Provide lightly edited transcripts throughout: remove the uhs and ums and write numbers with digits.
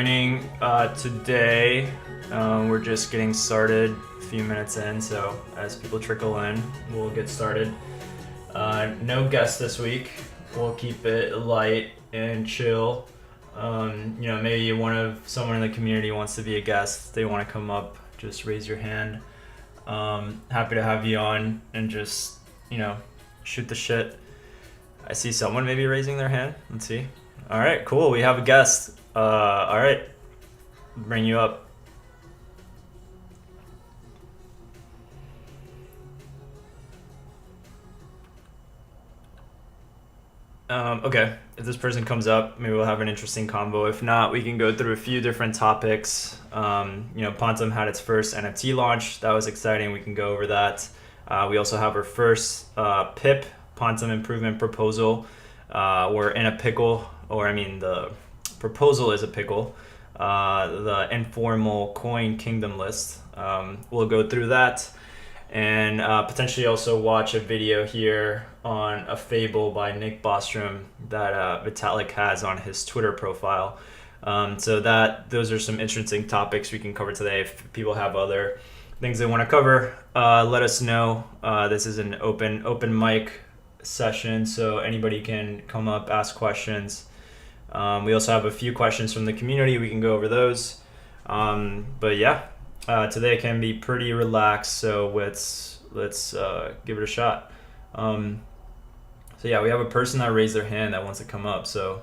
joining today. We're just getting started a few minutes in, so as people trickle in, we'll get started. No guests this week. We'll keep it light and chill. Maybe someone in the community wants to be a guest. They want to come up, just raise your hand. Happy to have you on and just, shoot the shit. I see someone maybe raising their hand. Let's see. All right, cool. We have a guest. All right, bring you up. Okay, if this person comes up, maybe we'll have an interesting convo. If not, we can go through a few different topics. Pontem had its first NFT launch. That was exciting. We can go over that. We also have our first PIP, Pontem Improvement Proposal. We're in a pickle, the proposal is a pickle. The informal coin kingdom list. We'll go through that. And potentially also watch a video here on a fable by Nick Bostrom that Vitalik has on his Twitter profile. Those are some interesting topics we can cover today. If people have other things they want to cover, let us know. This is an open mic session, so anybody can come up, ask questions. We also have a few questions from the community. We can go over those. Today can be pretty relaxed, so let's give it a shot. We have a person that raised their hand that wants to come up. So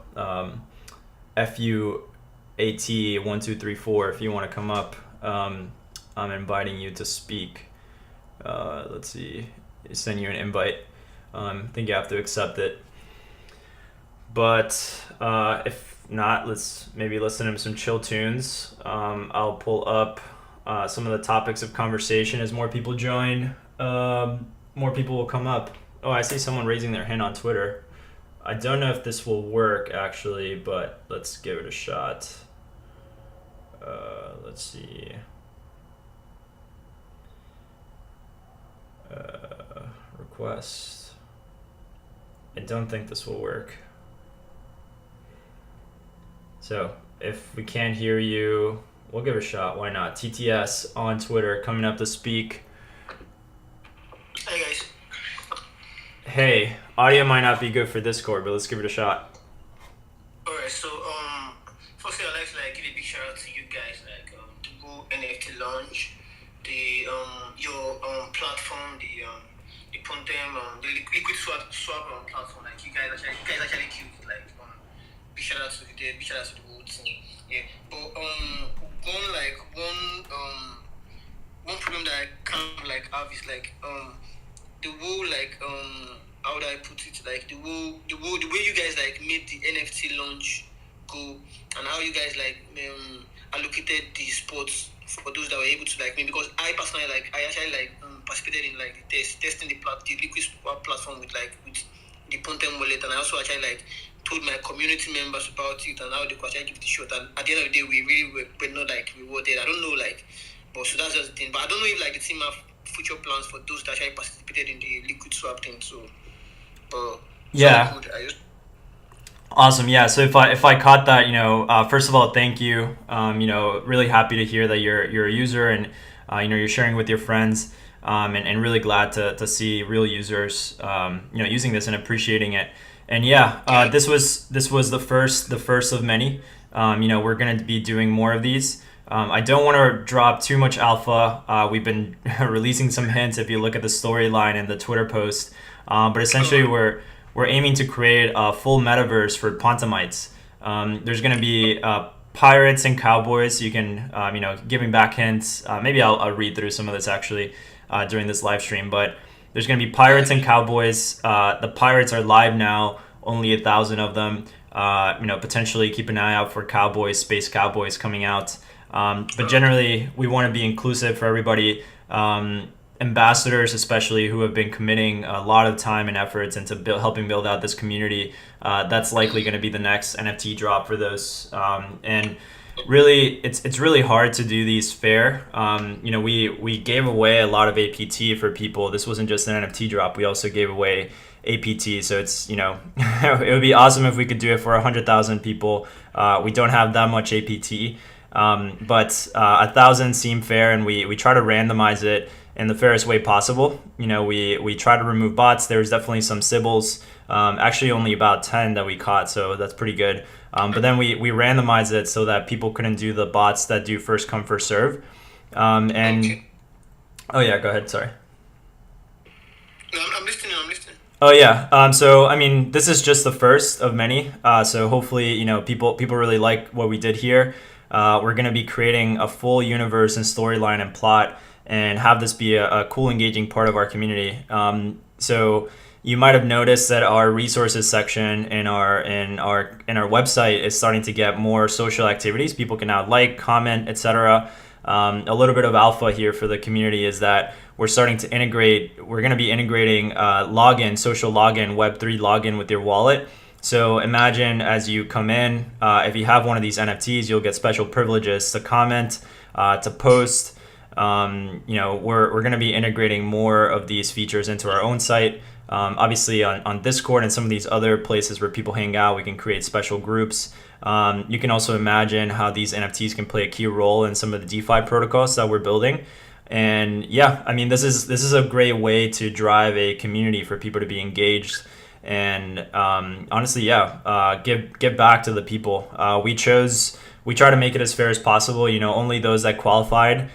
FUAT1234, if you want to come up, I'm inviting you to speak. Let's see, send you an invite. I think you have to accept it. But if not, let's maybe listen to some chill tunes. I'll pull up some of the topics of conversation as more people join. More people will come up. Oh, I see someone raising their hand on Twitter. I don't know if this will work actually, but let's give it a shot. Let's see. Request. I don't think this will work. So if we can't hear you, we'll give it a shot. Why not? TTS on Twitter coming up to speak. Hey guys. Hey, audio might not be good for Discord, but let's give it a shot. Alright, so firstly I'd like to give a big shout out to you guys, the Move NFT launch, the your platform, the Pontem, the Liquidswap platform. You guys actually killed it. Big shout out to the whole team. Yeah, but one problem that I kind of have is the whole how would I put it, the way you guys made the NFT launch go, and how you guys allocated the spots for those that were able to me, because I personally I actually participated in the testing the Liquidswap platform with the Pontem Wallet, and I also actually told my community members about it and how they could actually give it a shot, and at the end of the day we really were not rewarded. I don't know but so that's just the thing. But I don't know if the team have future plans for those that actually participated in the Liquidswap thing. So, but yeah, awesome. Yeah. So if I caught that, first of all, thank you. Really happy to hear that you're a user and you're sharing with your friends. And really glad to see real users using this and appreciating it. And this was the first of many. We're going to be doing more of these. I don't want to drop too much alpha. We've been releasing some hints if you look at the storyline and the Twitter post. But essentially, we're aiming to create a full metaverse for Pontemites. There's going to be pirates and cowboys. You can, giving back hints. Maybe I'll read through some of this actually during this live stream. But there's going to be pirates and cowboys. The pirates are live now. Only 1,000 of them. Potentially keep an eye out for cowboys, space cowboys coming out. But generally, we want to be inclusive for everybody. Ambassadors, especially, who have been committing a lot of time and efforts into helping build out this community. That's likely going to be the next NFT drop for those. And really it's really hard to do these fair. You know, we gave away a lot of APT for people. This wasn't just an NFT drop. We also gave away APT. So it's, you know, it would be awesome if we could do it for 100,000 people. We don't have that much APT, but 1,000 seem fair, and we try to randomize it in the fairest way possible. You know, we try to remove bots. There's definitely some Sybils. Actually, only about 10 that we caught, so that's pretty good. But then we randomized it so that people couldn't do the bots that do first come first serve. And Okay. oh yeah, go ahead. Sorry. No, I'm listening. I'm listening. Oh yeah. So I mean, this is just the first of many. So hopefully, you know, people really like what we did here. We're gonna be creating a full universe and storyline and plot, and have this be a cool, engaging part of our community. So you might have noticed that our resources section in our website is starting to get more social activities. People can now like, comment, etc. A little bit of alpha here for the community is that we're starting to integrate. We're going to be integrating login, social login, Web3 login with your wallet. So imagine as you come in, if you have one of these NFTs, you'll get special privileges to comment, to post. You know, we're going to be integrating more of these features into our own site. Obviously on Discord and some of these other places where people hang out, we can create special groups. You can also imagine how these NFTs can play a key role in some of the DeFi protocols that we're building. And yeah, I mean, this is a great way to drive a community for people to be engaged. And honestly, yeah, give back to the people. We try to make it as fair as possible. You know, only those that qualified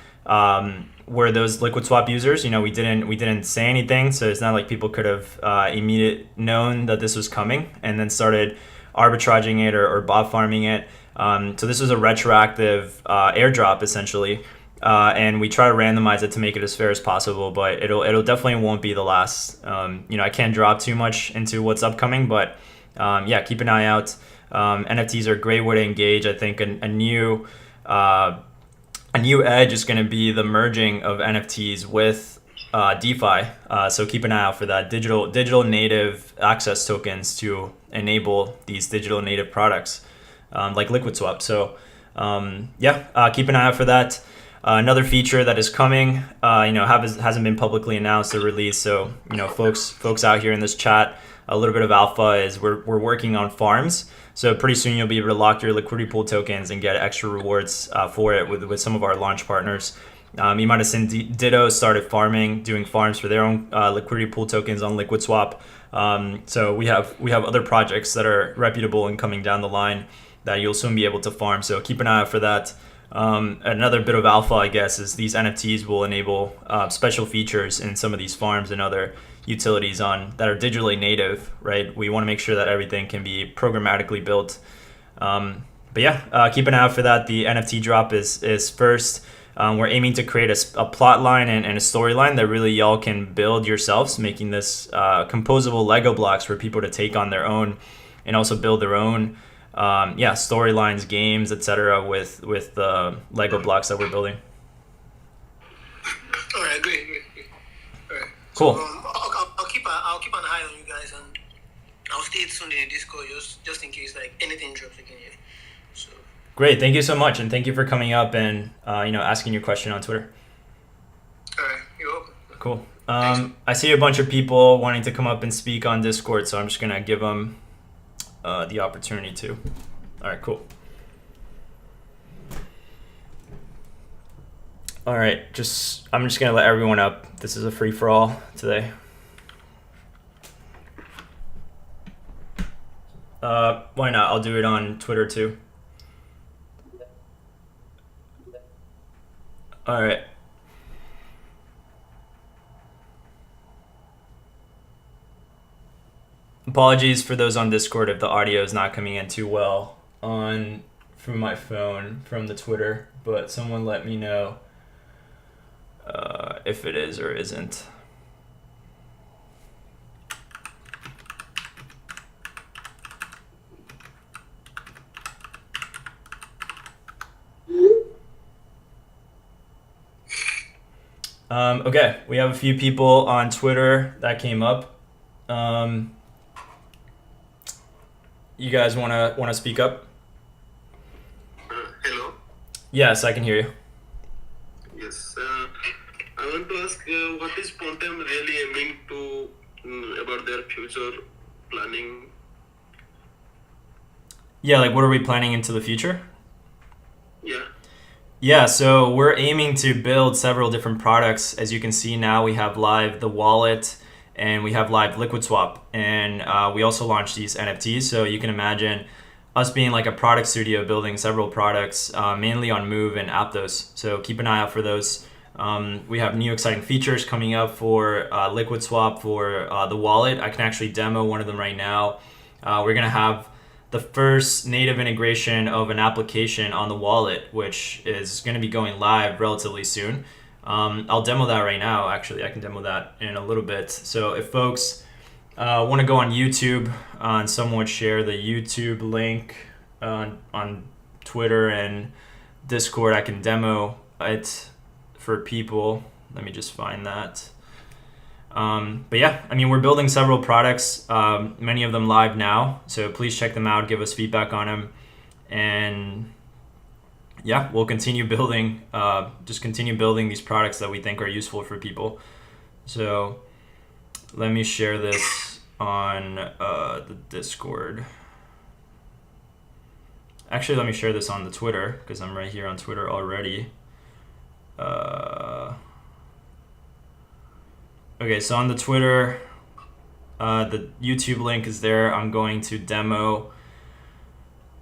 were those Liquidswap users. You know, we didn't say anything, so it's not like people could have immediately known that this was coming and then started arbitraging it or bot farming it. So this was a retroactive airdrop essentially, and we try to randomize it to make it as fair as possible. But it'll definitely won't be the last. You know, I can't drop too much into what's upcoming, but yeah, keep an eye out. NFTs are a great way to engage. I think a new edge is going to be the merging of NFTs with DeFi. So keep an eye out for that. Digital native access tokens to enable these digital native products like Liquidswap. So yeah, keep an eye out for that. Another feature that is coming, you know, hasn't been publicly announced or released. So, you know, folks out here in this chat, a little bit of alpha is we're working on farms. So pretty soon you'll be able to lock your liquidity pool tokens and get extra rewards for it with some of our launch partners. You might have seen Ditto started doing farms for their own liquidity pool tokens on Liquidswap. So we have other projects that are reputable and coming down the line that you'll soon be able to farm. So keep an eye out for that. Another bit of alpha, I guess, is these NFTs will enable special features in some of these farms and other utilities that are digitally native, right? We want to make sure that everything can be programmatically built. But yeah, keep an eye out for that. The NFT drop is first. We're aiming to create a plot line and a storyline that really y'all can build yourselves, making this composable Lego blocks for people to take on their own and also build their own storylines, games, etc. with the Lego blocks that we're building. All right, great. All right. Cool. So, I'll keep an eye on you guys, and I'll stay tuned in the Discord just in case like anything drops again here. So Great. Thank you so much, and thank you for coming up and asking your question on Twitter. all right, you're welcome. Cool. I see a bunch of people wanting to come up and speak on Discord, so I'm just gonna give them the opportunity to. All right, cool. All right, I'm just gonna let everyone up. This is a free for all today. Why not? I'll do it on Twitter too. All right. Apologies for those on Discord if the audio is not coming in too well from my phone from the Twitter, but someone let me know if it is or isn't. Okay, we have a few people on Twitter that came up. You guys wanna speak up? Hello. Yes, I can hear you. Yes. I want to ask, what is Pontem really aiming to about their future planning? Yeah, like what are we planning into the future? Yeah. Yeah, so we're aiming to build several different products. As you can see now, we have live the wallet and we have live Liquidswap. And we also launched these NFTs. So you can imagine us being like a product studio building several products, mainly on Move and Aptos. So keep an eye out for those. We have new exciting features coming up for Liquidswap for the wallet. I can actually demo one of them right now. We're going to have the first native integration of an application on the wallet, which is going to be going live relatively soon. I'll demo that right now. Actually, I can demo that in a little bit. So if folks want to go on YouTube, and someone would share the YouTube link on Twitter and Discord, I can demo it for people. Let me just find that. But yeah, I mean, we're building several products, many of them live now. So please check them out, give us feedback on them. And yeah, we'll continue building, just continue building these products that we think are useful for people. So let me share this on the Discord. Actually, let me share this on the Twitter because I'm right here on Twitter already. Okay, so on the Twitter, the YouTube link is there. I'm going to demo.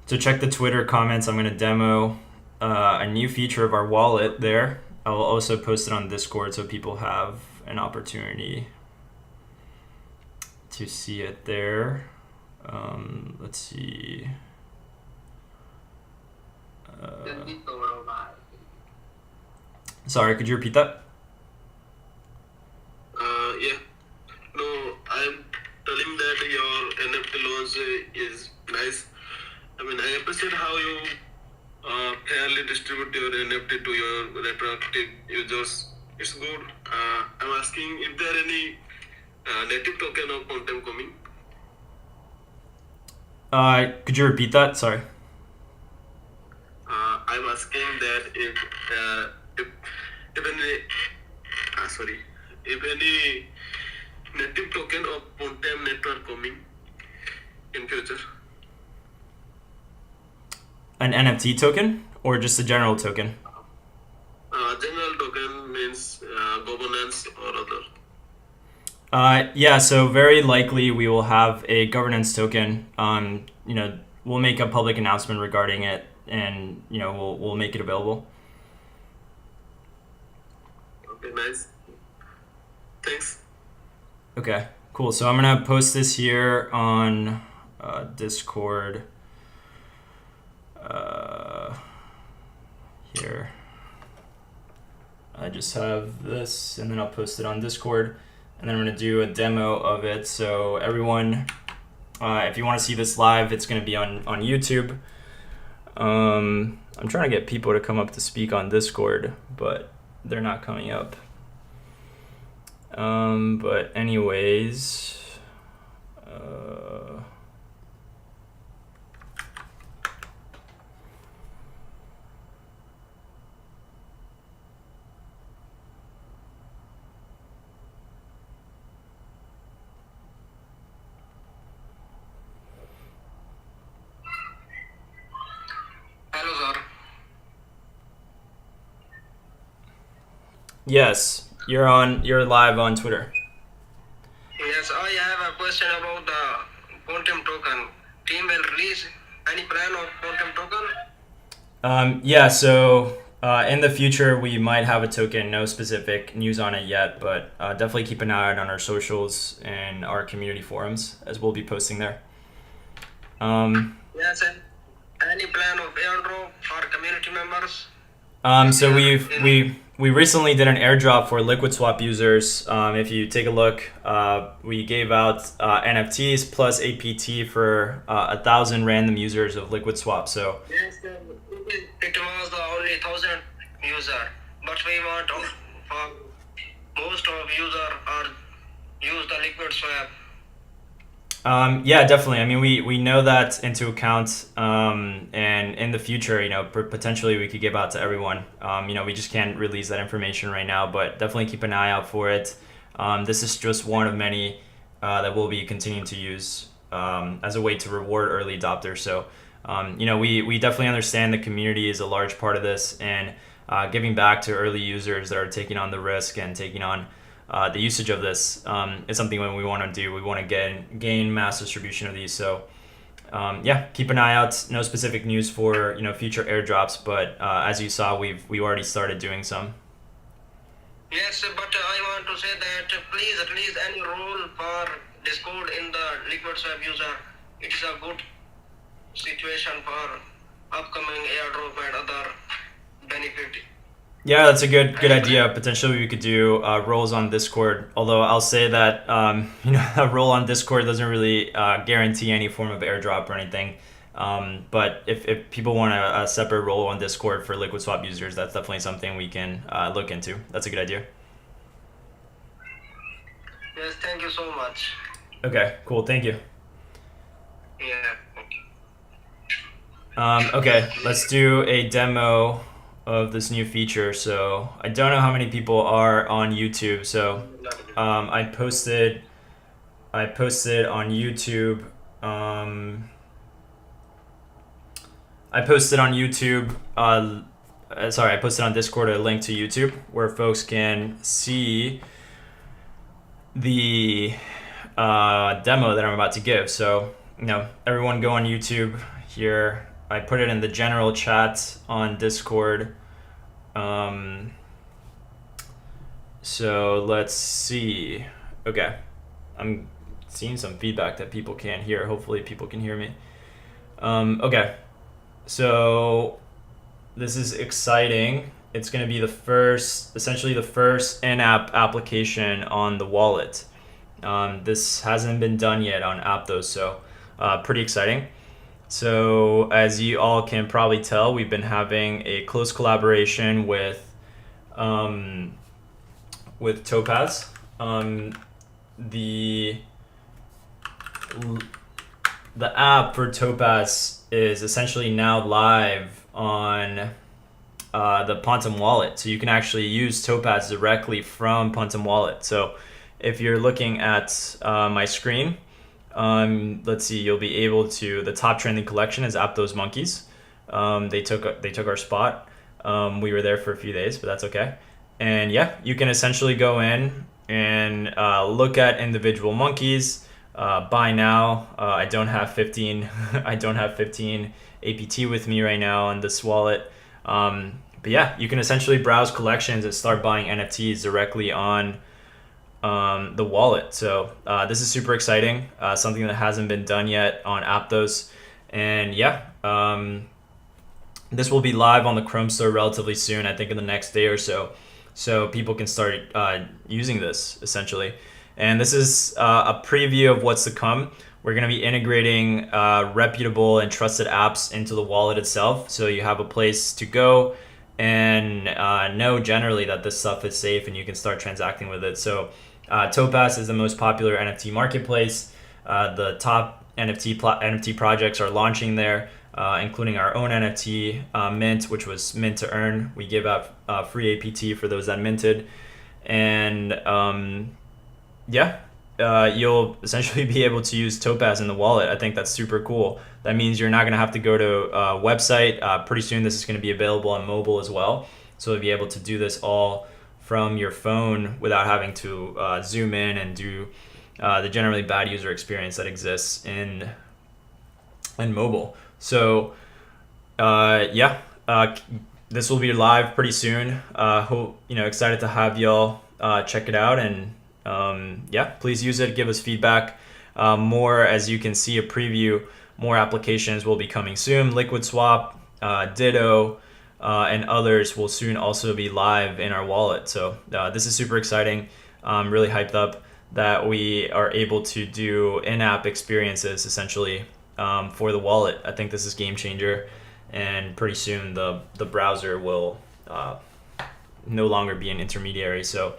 So check the Twitter comments. I'm going to demo a new feature of our wallet there. I will also post it on Discord so people have an opportunity to see it there. Let's see. Sorry, could you repeat that? Yeah. No, I'm telling that your NFT launch is nice. I mean, I appreciate how you fairly distribute your NFT to your retroactive users. It's good. I'm asking if there any native token of Pontem coming. Could you repeat that? Sorry. I'm asking that if any native token of Pontem Network coming in future. An NFT token or just a general token? General token means governance or other. Yeah, so very likely we will have a governance token. We'll make a public announcement regarding it, and we'll make it available. Okay, nice. Thanks. Okay, cool. So I'm gonna post this here on Discord. Here. I just have this, and then I'll post it on Discord, and then I'm gonna do a demo of it. So everyone, if you want to see this live, it's gonna be on YouTube. I'm trying to get people to come up to speak on Discord, but they're not coming up. But anyways, Hello, sir. yes, you're live on Twitter. Yes, I have a question about the Pontem token. Team will release any plan of Pontem token? Yeah, so in the future we might have a token. No specific news on it yet, but definitely keep an eye out on our socials and our community forums, as we'll be posting there. Yes, and any plan of airdrop for community members? So we recently did an airdrop for Liquidswap users. If you take a look, we gave out NFTs plus APT for 1,000 random users of Liquidswap. So Yes, it was the only 1,000 user, but we want for most of user are use the Liquidswap. Yeah, definitely. I mean, we know that into account, and in the future, potentially we could give out to everyone. We just can't release that information right now, but definitely keep an eye out for it. This is just one of many that we'll be continuing to use as a way to reward early adopters. So, we definitely understand the community is a large part of this, and giving back to early users that are taking on the risk and taking on the usage of this is something that we want to do. We want to gain mass distribution of these. So yeah, keep an eye out. No specific news for future airdrops, but as you saw, we already started doing some. Yes, but I want to say that please release any rule for Discord in the Liquidswap user. It is a good situation for upcoming airdrop and other benefit. Yeah, that's a good idea. Potentially, we could do roles on Discord. Although I'll say that a role on Discord doesn't really guarantee any form of airdrop or anything. But if people want a separate role on Discord for Liquidswap users, that's definitely something we can look into. That's a good idea. Yes, thank you so much. Okay, cool. Thank you. Yeah. Okay, let's do a demo of this new feature. So I don't know how many people are on YouTube. So I posted on YouTube. I posted on Discord a link to YouTube where folks can see the demo that I'm about to give. So everyone go on YouTube here. I put it in the general chat on Discord. So let's see. Okay. I'm seeing some feedback that people can't hear. Hopefully people can hear me. Okay. So this is exciting. It's going to be essentially the first in-app application on the wallet. This hasn't been done yet on Aptos, so pretty exciting. So as you all can probably tell, we've been having a close collaboration with Topaz. The app for Topaz is essentially now live on the Pontem Wallet, so you can actually use Topaz directly from Pontem Wallet. So if you're looking at my screen, let's see, you'll be able to, the top trending collection is Aptos monkeys. They took our spot. We were there for a few days, but that's okay. And yeah, you can essentially go in and look at individual monkeys. Buy now. I don't have 15 APT with me right now on this wallet. But yeah, you can essentially browse collections and start buying NFTs directly on the wallet. So this is super exciting, something that hasn't been done yet on Aptos. And yeah, this will be live on the Chrome store relatively soon, I think in the next day or so. So people can start using this essentially. And this is a preview of what's to come. We're going to be integrating reputable and trusted apps into the wallet itself. So you have a place to go and know generally that this stuff is safe and you can start transacting with it. So Topaz is the most popular NFT marketplace. The top NFT projects are launching there, including our own NFT, Mint, which was mint to earn. We give out free APT for those that minted. And you'll essentially be able to use Topaz in the wallet. I think that's super cool. That means you're not going to have to go to a website. Pretty soon this is going to be available on mobile as well. So you'll be able to do this all from your phone without having to zoom in and do the generally bad user experience that exists in mobile. So this will be live pretty soon. Excited to have y'all check it out, and please use it. Give us feedback. More, as you can see, a preview. More applications will be coming soon. Liquidswap, Ditto, and others will soon also be live in our wallet. So this is super exciting. I'm really hyped up that we are able to do in-app experiences essentially for the wallet. I think this is game changer, and pretty soon the browser will no longer be an intermediary. So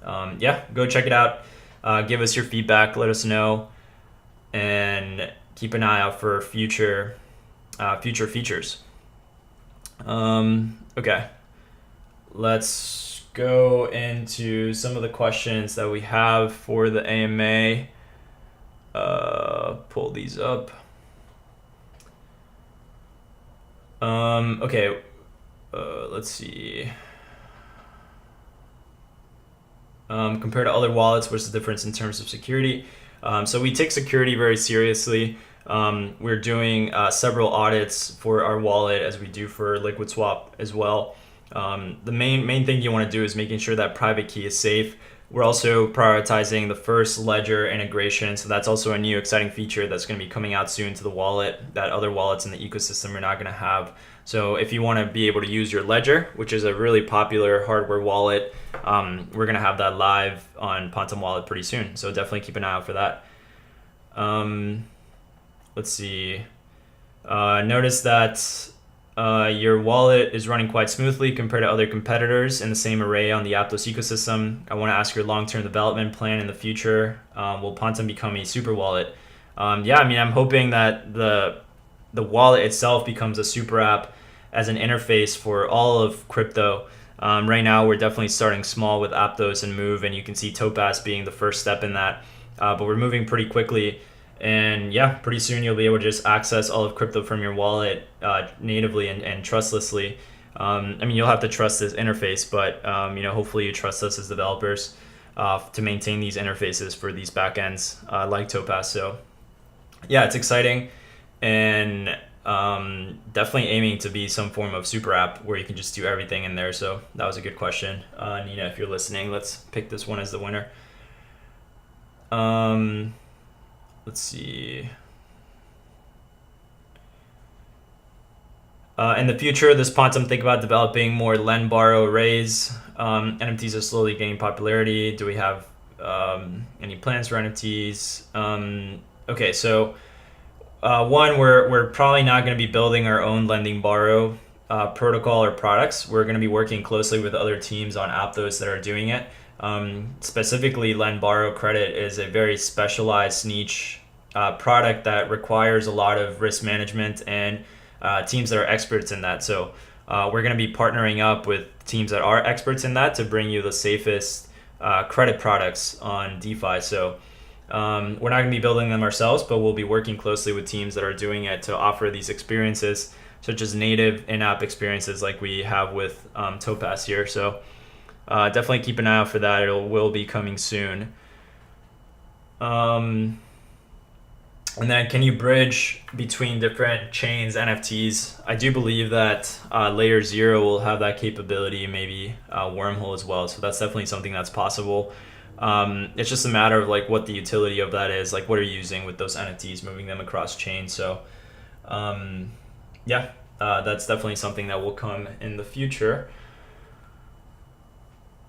go check it out. Give us your feedback. Let us know. and keep an eye out for future features. Okay, let's go into some of the questions that we have for the AMA. Pull these up. Okay, let's see. Compared to other wallets, what's the difference in terms of security? So we take security very seriously. We're doing several audits for our wallet, as we do for Liquidswap as well. The main thing you want to do is making sure that private key is safe. We're also prioritizing the first ledger integration, so that's also a new exciting feature that's going to be coming out soon to the wallet that other wallets in the ecosystem are not going to have. So if you want to be able to use your ledger, which is a really popular hardware wallet, we're going to have that live on Pontem Wallet pretty soon. So definitely keep an eye out for that. Let's see. Notice that your wallet is running quite smoothly compared to other competitors in the same array on the Aptos ecosystem. I want to ask your long-term development plan in the future. Will Pontem become a super wallet? Yeah, I mean, I'm hoping that the wallet itself becomes a super app as an interface for all of crypto. Right now, we're definitely starting small with Aptos and Move, and you can see Topaz being the first step in that. But we're moving pretty quickly. And yeah, pretty soon you'll be able to just access all of crypto from your wallet natively and trustlessly. I mean, you'll have to trust this interface, but hopefully you trust us as developers to maintain these interfaces for these backends like Topaz. So yeah, it's exciting, and definitely aiming to be some form of super app where you can just do everything in there. So that was a good question. Nina, if you're listening, let's pick this one as the winner. Let's see. In the future, does Pontem think about developing more lend, borrow, raise? NFTs are slowly gaining popularity. Do we have any plans for NFTs? Okay, so one, we're probably not going to be building our own lending, borrow protocol or products. We're going to be working closely with other teams on Aptos that are doing it. Specifically, lend, borrow, credit is a very specialized niche product that requires a lot of risk management and teams that are experts in that. So we're going to be partnering up with teams that are experts in that to bring you the safest credit products on DeFi. So we're not going to be building them ourselves, but we'll be working closely with teams that are doing it to offer these experiences, such as native in-app experiences like we have with Topaz here. So definitely keep an eye out for that. It will be coming soon. And then, can you bridge between different chains, NFTs? I do believe that Layer 0 will have that capability, maybe Wormhole as well. So that's definitely something that's possible. It's just a matter of like what the utility of that is, like what are you using with those NFTs, moving them across chain. So yeah, that's definitely something that will come in the future.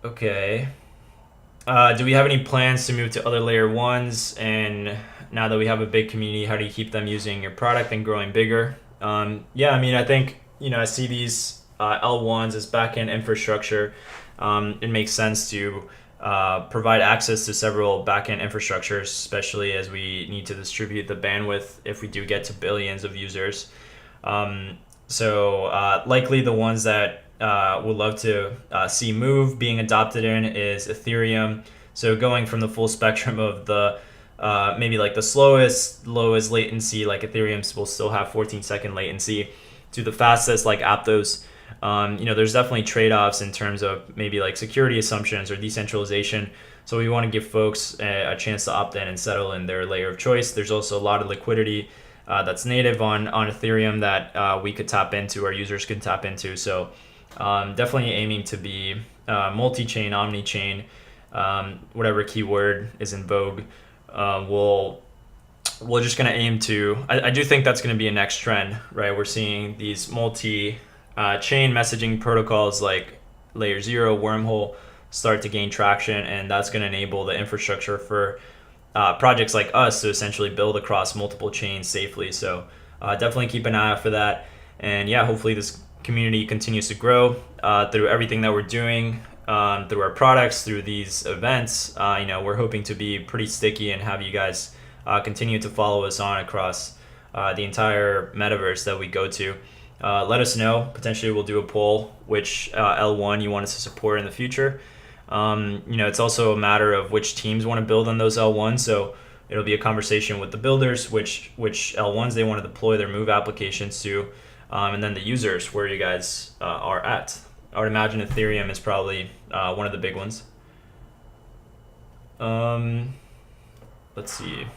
Okay. Do we have any plans to move to other layer 1s? And now that we have a big community, how do you keep them using your product and growing bigger? Yeah, I mean, I think, I see these L1s as backend infrastructure. It makes sense to provide access to several backend infrastructures, especially as we need to distribute the bandwidth if we do get to billions of users. So likely the ones that would love to see Move being adopted in is Ethereum. So going from the full spectrum of the maybe like the lowest latency, like Ethereum will still have 14-second latency, to the fastest like Aptos. There's definitely trade-offs in terms of maybe like security assumptions or decentralization. So we want to give folks a chance to opt in and settle in their layer of choice. There's also a lot of liquidity that's native on Ethereum that we could tap into, our users could tap into. So definitely aiming to be multi-chain, omni-chain, whatever keyword is in vogue. We're just going to aim to, I do think that's going to be a next trend, right? We're seeing these multi-chain messaging protocols like Layer 0, Wormhole start to gain traction, and that's going to enable the infrastructure for projects like us to essentially build across multiple chains safely. So definitely keep an eye out for that. And yeah, hopefully this community continues to grow through everything that we're doing, through our products, through these events. We're hoping to be pretty sticky and have you guys continue to follow us on across the entire metaverse that we go to. Let us know. Potentially we'll do a poll which L1 you want us to support in the future. It's also a matter of which teams want to build on those L1s. So it'll be a conversation with the builders, which L1s they want to deploy their Move applications to, and then the users, where you guys are at. I would imagine Ethereum is probably one of the big ones. Let's see.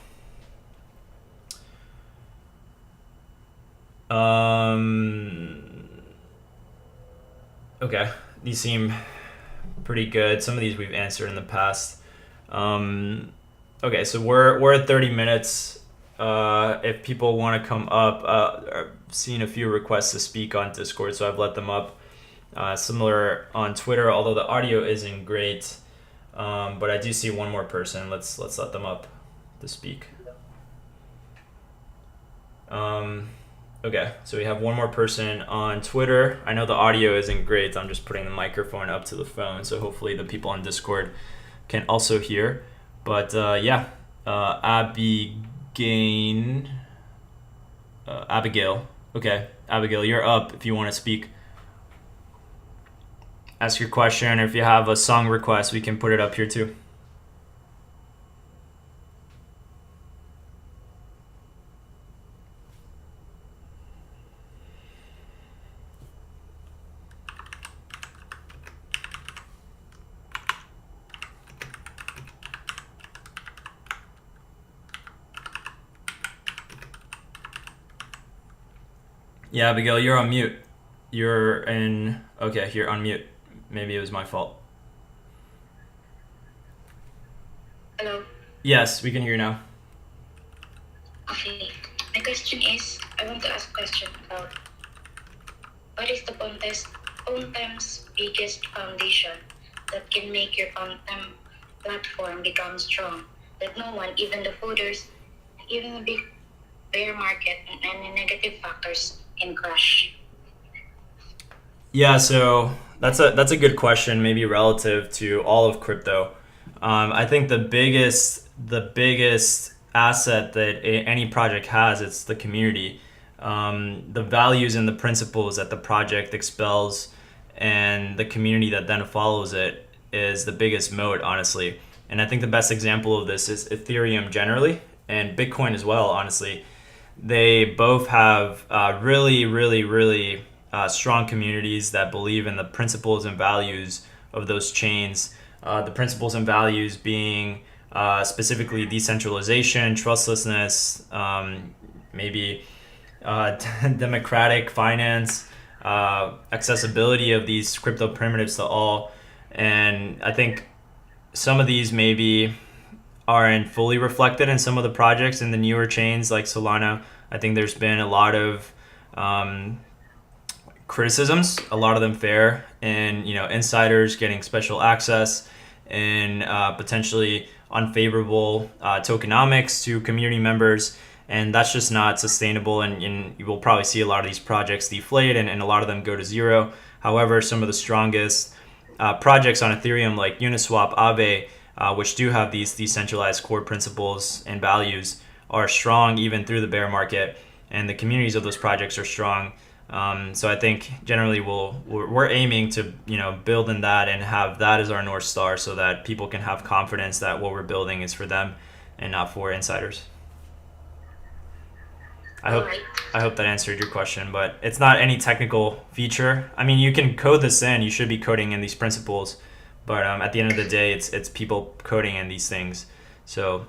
Okay, these seem pretty good. Some of these we've answered in the past. Okay, so we're at 30 minutes. If people want to come up, I've seen a few requests to speak on Discord, so I've let them up. Similar on Twitter, although the audio isn't great, but I do see one more person. Let's let them up to speak. Okay, so we have one more person on Twitter. I know the audio isn't great. I'm just putting the microphone up to the phone, so hopefully the people on Discord can also hear. But Abigail. Okay, Abigail, you're up if you want to speak. Ask your question, or if you have a song request, we can put it up here too. Yeah, Abigail, you're on mute. Okay, you're on mute. Maybe it was my fault. Hello. Yes, we can hear you now. Okay. My question is, I want to ask a question about what is the Pontem's biggest foundation that can make your Pontem platform become strong, that no one, even the holders, even a big bear market and any negative factors can crash? Yeah, so that's a good question, maybe relative to all of crypto. I think the biggest asset that any project has, it's the community. The values and the principles that the project expels and the community that then follows it is the biggest moat, honestly. And I think the best example of this is Ethereum generally and Bitcoin as well, honestly. They both have really strong communities that believe in the principles and values of those chains. The principles and values being specifically decentralization, trustlessness, maybe democratic finance, accessibility of these crypto primitives to all. And I think some of these maybe aren't fully reflected in some of the projects in the newer chains like Solana. I think there's been a lot of criticisms, a lot of them fair, and insiders getting special access and potentially unfavorable tokenomics to community members, and that's just not sustainable, and you will probably see a lot of these projects deflate and a lot of them go to zero. However, some of the strongest projects on Ethereum like Uniswap, Aave, which do have these decentralized core principles and values, are strong even through the bear market, and the communities of those projects are strong. So I think generally we're aiming to build in that and have that as our North Star, so that people can have confidence that what we're building is for them and not for insiders. I hope that answered your question, but it's not any technical feature. I mean, you can code this in. You should be coding in these principles, but at the end of the day, it's people coding in these things. So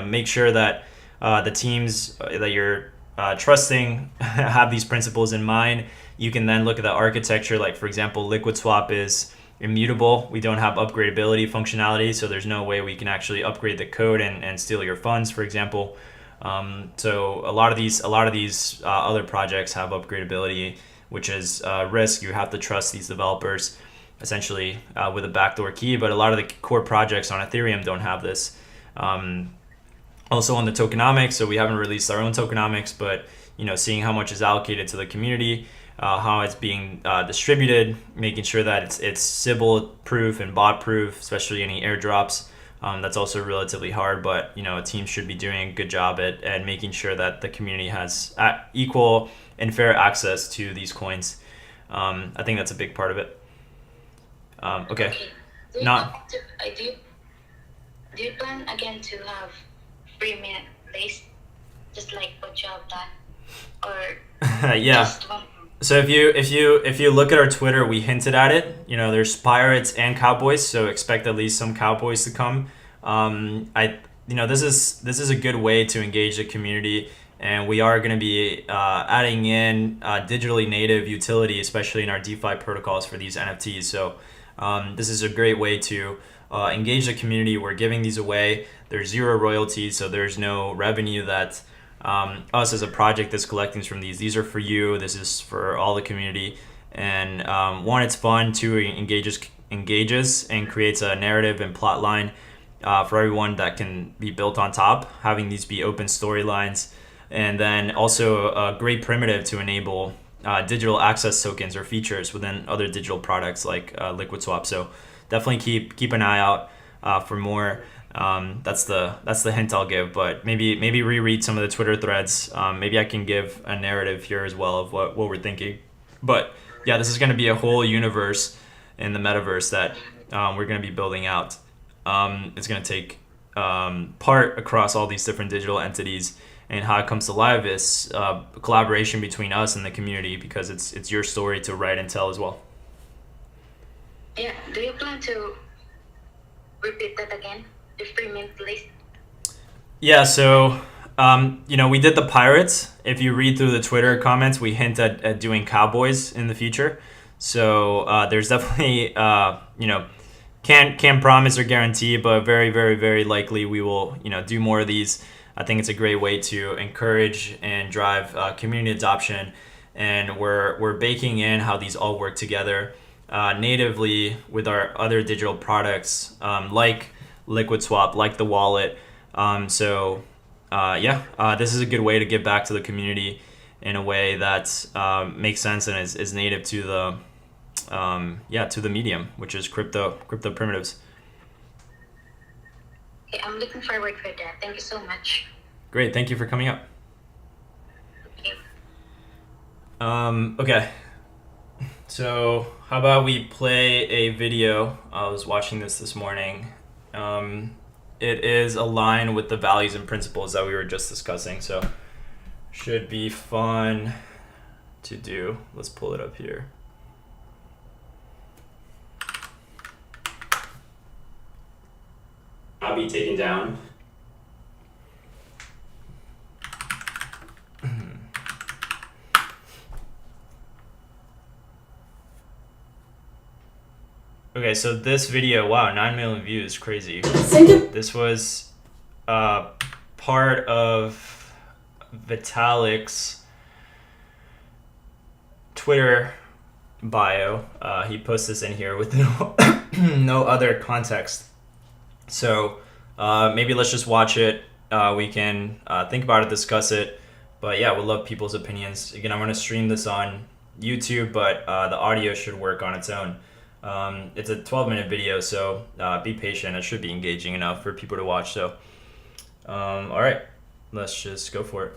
make sure that the teams that you're trusting have these principles in mind. You can then look at the architecture. Like, for example, Liquidswap is immutable. We don't have upgradability functionality, so there's no way we can actually upgrade the code and steal your funds, for example. So a lot of these other projects have upgradability, which is a risk. You have to trust these developers essentially with a backdoor key, but a lot of the core projects on Ethereum don't have this. Also on the tokenomics, so we haven't released our own tokenomics, but seeing how much is allocated to the community, how it's being distributed, making sure that it's Sybil proof and bot proof, especially any airdrops. That's also relatively hard, but you know, a team should be doing a good job at making sure that the community has equal and fair access to these coins. I think that's a big part of it. Okay. Do you, Not. do you plan again to have free mint list, just like what you have done, or Yeah. just one? So if you look at our Twitter, we hinted at it. You know, there's Pirates and Cowboys, so expect at least some Cowboys to come. This is a good way to engage the community, and we are going to be adding in digitally native utility, especially in our DeFi protocols for these NFTs. So this is a great way to engage the community. We're giving these away. There's 0 royalties, so there's no revenue that us as a project is collecting from these. These are for you. This is for all the community. And one, it's fun. Two, it engages and creates a narrative and plot line for everyone that can be built on top, having these be open storylines. And then also a great primitive to enable digital access tokens or features within other digital products like Liquidswap. So definitely keep an eye out for more. That's the hint I'll give, but maybe reread some of the Twitter threads. Maybe I can give a narrative here as well of what we're thinking. But yeah, this is going to be a whole universe in the metaverse that we're going to be building out. It's going to take part across all these different digital entities, and how it comes to life is collaboration between us and the community, because it's your story to write and tell as well. Yeah. Do you plan to repeat that again? The free mint list? Yeah, so we did the Pirates. If you read through the Twitter comments, we hint at doing Cowboys in the future. So there's definitely can't promise or guarantee, but very, very, very likely we will do more of these. I think it's a great way to encourage and drive community adoption, and we're baking in how these all work together natively with our other digital products like Liquidswap, like the wallet. This is a good way to give back to the community in a way that makes sense and is native to the medium, which is crypto primitives. Okay, I'm looking forward for that. Thank you so much. Great, thank you for coming up. Okay. Okay. So how about we play a video? I was watching this morning. It is aligned with the values and principles that we were just discussing, so should be fun to do. Let's pull it up here. I'll be taken down. Okay, so this video, wow, 9 million views, crazy. This was part of Vitalik's Twitter bio. He posts this in here with no other context. So maybe let's just watch it. We can think about it, discuss it. But yeah, we'd love people's opinions. Again, I'm going to stream this on YouTube, but the audio should work on its own. It's a 12-minute video, so be patient. It should be engaging enough for people to watch. So, all right, let's just go for it.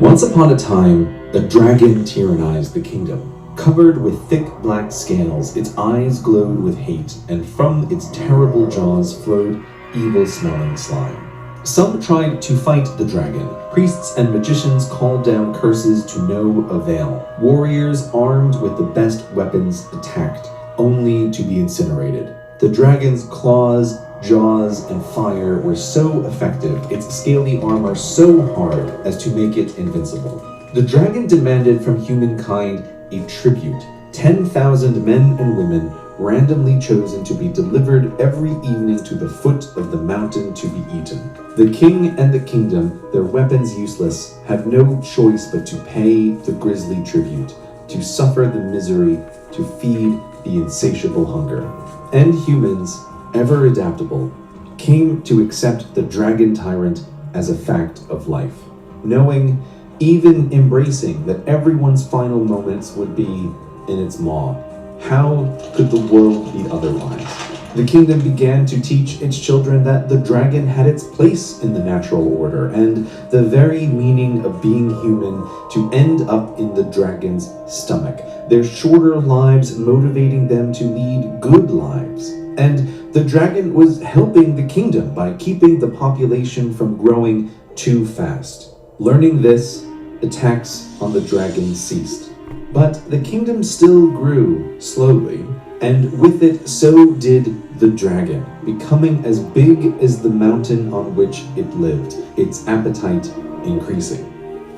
Once upon a time, a dragon tyrannized the kingdom. Covered with thick black scales, its eyes glowed with hate, and from its terrible jaws flowed evil-smelling slime. Some tried to fight the dragon. Priests and magicians called down curses to no avail. Warriors armed with the best weapons attacked, only to be incinerated. The dragon's claws, jaws, and fire were so effective, its scaly armor so hard as to make it invincible. The dragon demanded from humankind a tribute. 10,000 men and women randomly chosen to be delivered every evening to the foot of the mountain to be eaten. The king and the kingdom, their weapons useless, had no choice but to pay the grisly tribute, to suffer the misery, to feed the insatiable hunger. And humans, ever adaptable, came to accept the dragon tyrant as a fact of life, knowing, even embracing, that everyone's final moments would be in its maw. How could the world be otherwise? The kingdom began to teach its children that the dragon had its place in the natural order, and the very meaning of being human to end up in the dragon's stomach, their shorter lives motivating them to lead good lives. And the dragon was helping the kingdom by keeping the population from growing too fast. Learning this, attacks on the dragon ceased. But the kingdom still grew slowly, and with it so did the dragon, becoming as big as the mountain on which it lived, its appetite increasing.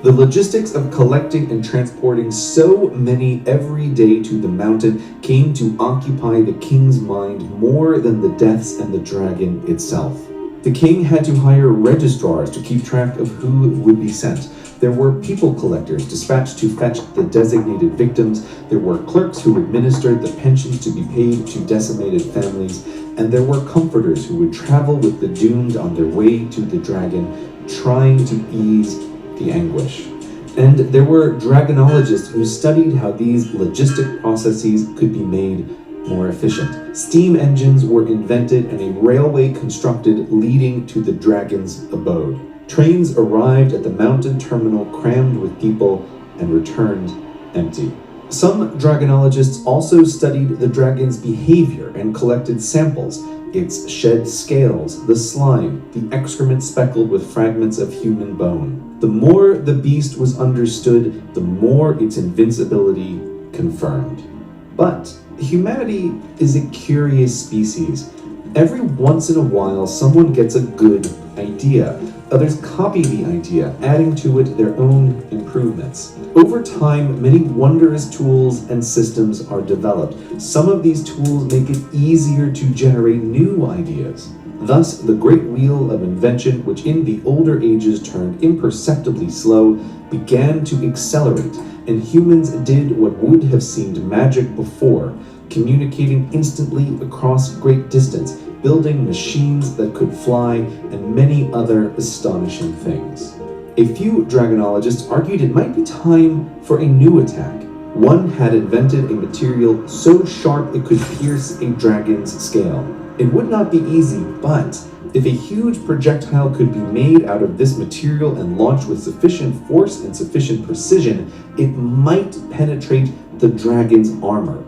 The logistics of collecting and transporting so many every day to the mountain came to occupy the king's mind more than the deaths and the dragon itself. The king had to hire registrars to keep track of who would be sent. There were people collectors dispatched to fetch the designated victims. There were clerks who administered the pensions to be paid to decimated families. And there were comforters who would travel with the doomed on their way to the dragon, trying to ease the anguish. And there were dragonologists who studied how these logistic processes could be made more efficient. Steam engines were invented and a railway constructed leading to the dragon's abode. Trains arrived at the mountain terminal crammed with people and returned empty. Some dragonologists also studied the dragon's behavior and collected samples, its shed scales, the slime, the excrement speckled with fragments of human bone. The more the beast was understood, the more its invincibility confirmed. But humanity is a curious species. Every once in a while, someone gets a good idea. Others copy the idea, adding to it their own improvements. Over time, many wondrous tools and systems are developed. Some of these tools make it easier to generate new ideas. Thus, the great wheel of invention, which in the older ages turned imperceptibly slow, began to accelerate, and humans did what would have seemed magic before, communicating instantly across great distance, building machines that could fly, and many other astonishing things. A few dragonologists argued it might be time for a new attack. One had invented a material so sharp it could pierce a dragon's scale. It would not be easy, but if a huge projectile could be made out of this material and launched with sufficient force and sufficient precision, it might penetrate the dragon's armor.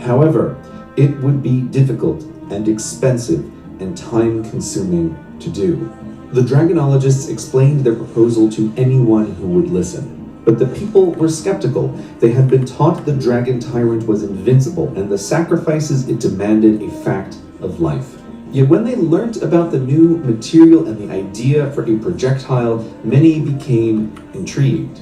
However, it would be difficult and expensive and time-consuming to do. The dragonologists explained their proposal to anyone who would listen. But the people were skeptical. They had been taught the dragon tyrant was invincible and the sacrifices it demanded a fact of life. Yet when they learnt about the new material and the idea for a projectile, many became intrigued.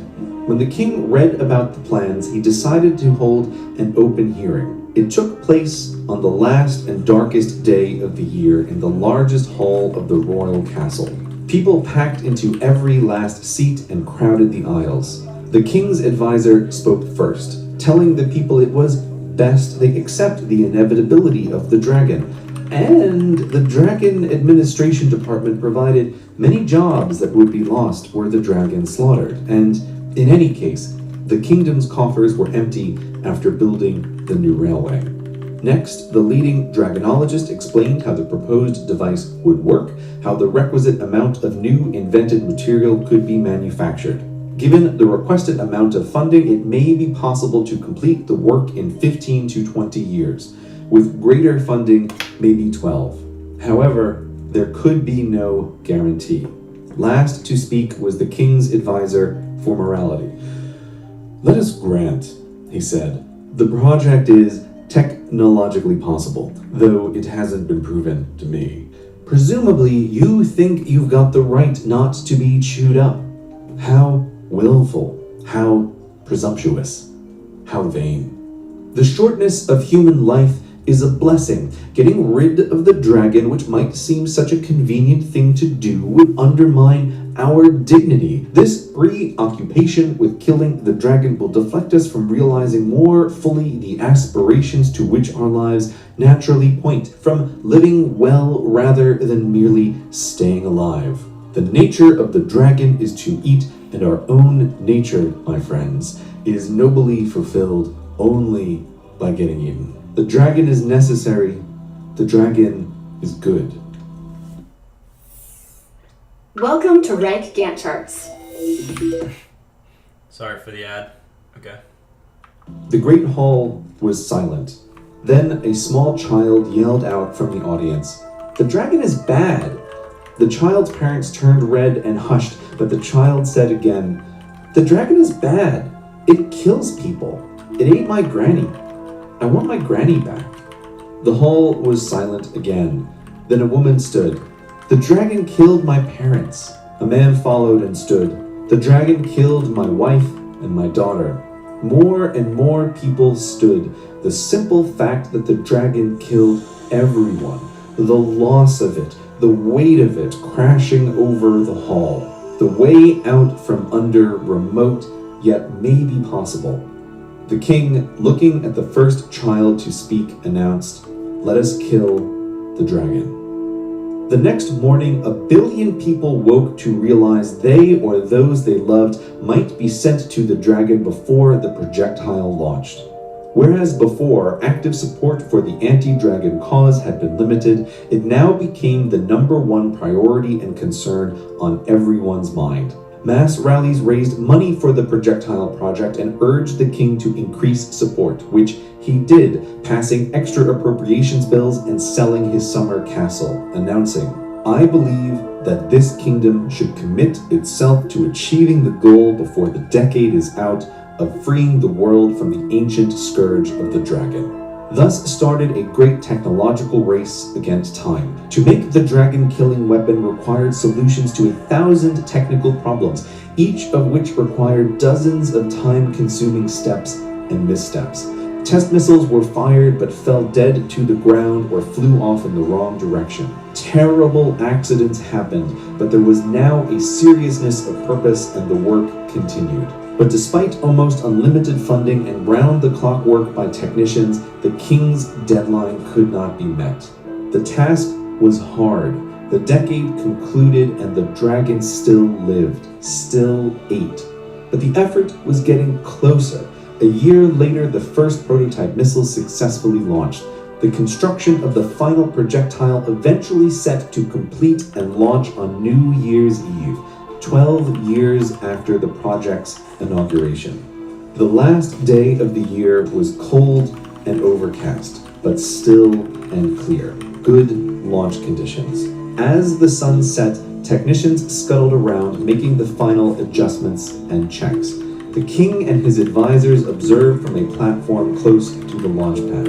When the king read about the plans, he decided to hold an open hearing. It took place on the last and darkest day of the year in the largest hall of the royal castle. People packed into every last seat and crowded the aisles. The king's advisor spoke first, telling the people it was best they accept the inevitability of the dragon. And the dragon administration department provided many jobs that would be lost were the dragon slaughtered. And in any case, the kingdom's coffers were empty after building the new railway. Next, the leading dragonologist explained how the proposed device would work, how the requisite amount of new invented material could be manufactured. Given the requested amount of funding, it may be possible to complete the work in 15 to 20 years. With greater funding, maybe 12. However, there could be no guarantee. Last to speak was the king's advisor for morality. "Let us grant," he said, "the project is technologically possible, though it hasn't been proven to me. Presumably, you think you've got the right not to be chewed up. How willful, how presumptuous, how vain. The shortness of human life is a blessing. Getting rid of the dragon, which might seem such a convenient thing to do, would undermine our dignity. This preoccupation with killing the dragon will deflect us from realizing more fully the aspirations to which our lives naturally point, from living well rather than merely staying alive. The nature of the dragon is to eat, and our own nature, my friends, is nobly fulfilled only by getting eaten. The dragon is necessary, The dragon is good. Welcome to Rank Gantt charts. Sorry for the ad. Okay. The great hall was silent. Then a small child yelled out from the audience, "The dragon is bad." The child's parents turned red and hushed, but the child said again, "The dragon is bad. It kills people. It ate my granny. I want my granny back." The hall was silent again. Then a woman stood. "The dragon killed my parents." A man followed and stood. "The dragon killed my wife and my daughter." More and more people stood. The simple fact that the dragon killed everyone, the loss of it, the weight of it crashing over the hall, the way out from under remote yet maybe possible. The king, looking at the first child to speak, announced, "Let us kill the dragon." The next morning, 1 billion people woke to realize they or those they loved might be sent to the dragon before the projectile launched. Whereas before, active support for the anti-dragon cause had been limited, it now became the #1 priority and concern on everyone's mind. Mass rallies raised money for the projectile project and urged the king to increase support, which he did, passing extra appropriations bills and selling his summer castle, announcing, "I believe that this kingdom should commit itself to achieving the goal before the decade is out of freeing the world from the ancient scourge of the dragon." Thus started a great technological race against time. To make the dragon-killing weapon required solutions to 1,000 technical problems, each of which required dozens of time-consuming steps and missteps. Test missiles were fired but fell dead to the ground or flew off in the wrong direction. Terrible accidents happened, but there was now a seriousness of purpose and the work continued. But despite almost unlimited funding and round-the-clock work by technicians, the king's deadline could not be met. The task was hard. The decade concluded and the dragon still lived, still ate. But the effort was getting closer. A year later, the first prototype missile successfully launched. The construction of the final projectile eventually set to complete and launch on New Year's Eve, 12 years after the project's inauguration. The last day of the year was cold and overcast, but still and clear. Good launch conditions. As the sun set, technicians scuttled around, making the final adjustments and checks. The king and his advisors observed from a platform close to the launch pad.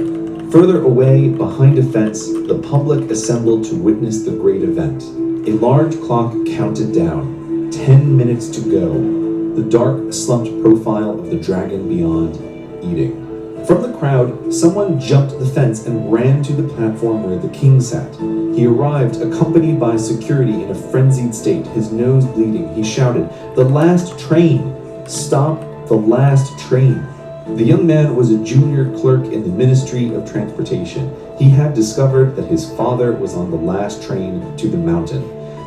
Further away, behind a fence, the public assembled to witness the great event. A large clock counted down. 10 minutes to go. The dark, slumped profile of the dragon beyond, eating. From the crowd, someone jumped the fence and ran to the platform where the king sat. He arrived, accompanied by security in a frenzied state, his nose bleeding. He shouted, "The last train! Stop the last train!" The young man was a junior clerk in the Ministry of Transportation. He had discovered that his father was on the last train to the mountain.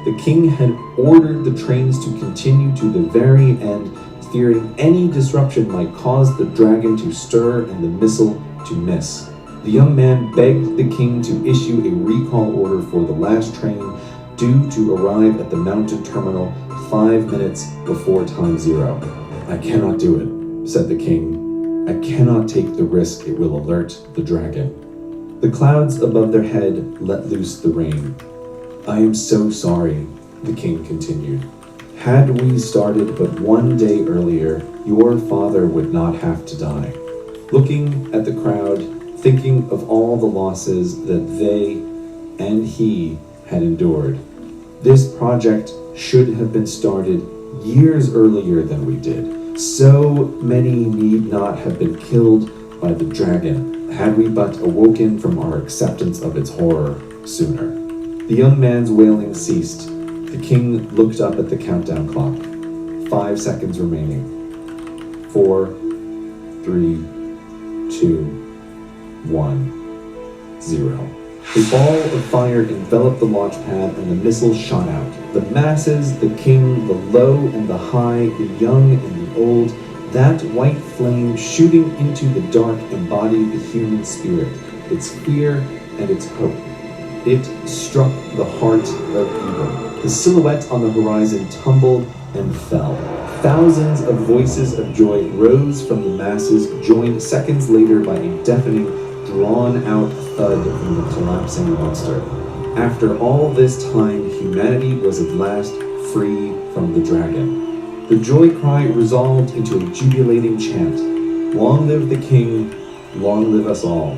The king had ordered the trains to continue to the very end, fearing any disruption might cause the dragon to stir and the missile to miss. The young man begged the king to issue a recall order for the last train, due to arrive at the mountain terminal 5 minutes before time zero. "I cannot do it," said the king. "I cannot take the risk it will alert the dragon." The clouds above their head let loose the rain. "I am so sorry," the king continued. "Had we started but 1 day earlier, your father would not have to die." Looking at the crowd, thinking of all the losses that they and he had endured, this project should have been started years earlier than we did. So many need not have been killed by the dragon, had we but awoken from our acceptance of its horror sooner. The young man's wailing ceased. The king looked up at the countdown clock. 5 seconds remaining. 4, 3, 2, 1, 0. A ball of fire enveloped the launch pad and the missile shot out. The masses, the king, the low and the high, the young and the old, that white flame shooting into the dark embodied the human spirit, its fear, and its hope. It struck the heart of evil. The silhouette on the horizon tumbled and fell. Thousands of voices of joy rose from the masses, joined seconds later by a deafening, drawn-out thud from the collapsing monster. After all this time, humanity was at last free from the dragon. The joy cry resolved into a jubilating chant. Long live the king, long live us all.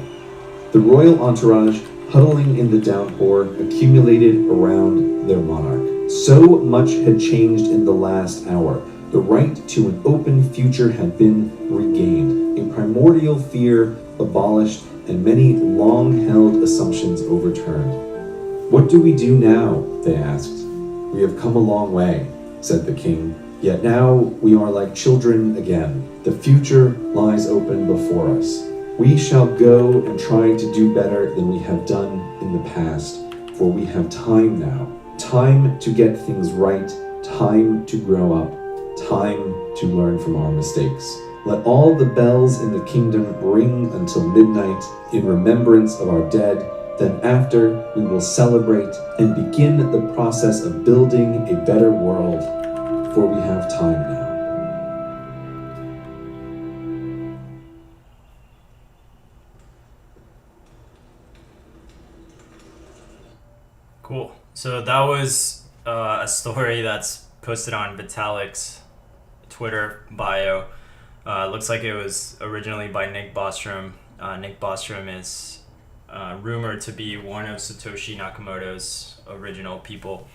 The royal entourage, huddling in the downpour, accumulated around their monarch. So much had changed in the last hour. The right to an open future had been regained, a primordial fear abolished, and many long-held assumptions overturned. "What do we do now?" they asked. "We have come a long way," said the king. "Yet now we are like children again. The future lies open before us. We shall go and try to do better than we have done in the past, for we have time now. Time to get things right, time to grow up, time to learn from our mistakes. Let all the bells in the kingdom ring until midnight in remembrance of our dead. Then after, we will celebrate and begin the process of building a better world, for we have time now." Cool. So that was a story that's posted on Vitalik's Twitter bio. Looks like it was originally by Nick Bostrom. Nick Bostrom is rumored to be one of Satoshi Nakamoto's original people.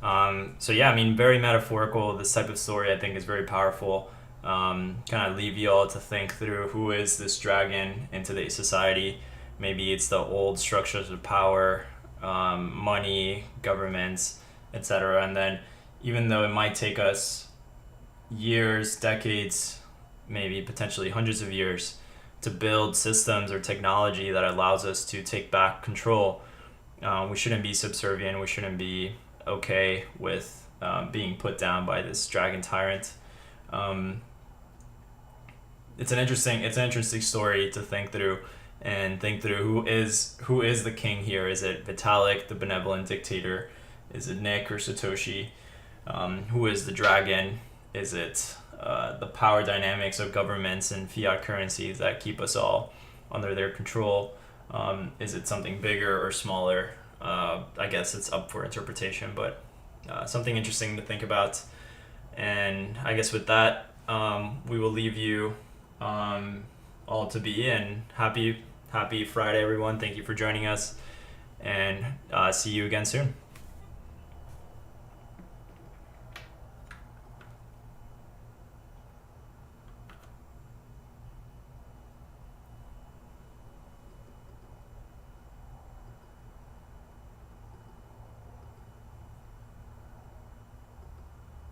So yeah, I mean, very metaphorical. This type of story I think is very powerful. Kind of leave you all to think through who is this dragon in today's society. Maybe it's the old structures of power, money, governments, etc. And then even though it might take us years, decades, maybe potentially hundreds of years to build systems or technology that allows us to take back control, we shouldn't be subservient. We shouldn't be okay with being put down by this dragon tyrant. It's an interesting story to think through, and think through who is the king here. Is it Vitalik, the benevolent dictator? Is it Nick or Satoshi? Who is the dragon? Is it the power dynamics of governments and fiat currencies that keep us all under their control? Is it something bigger or smaller? I guess it's up for interpretation, but something interesting to think about. And I guess with that, we will leave you all to be in. Happy Friday, everyone. Thank you for joining us, and see you again soon.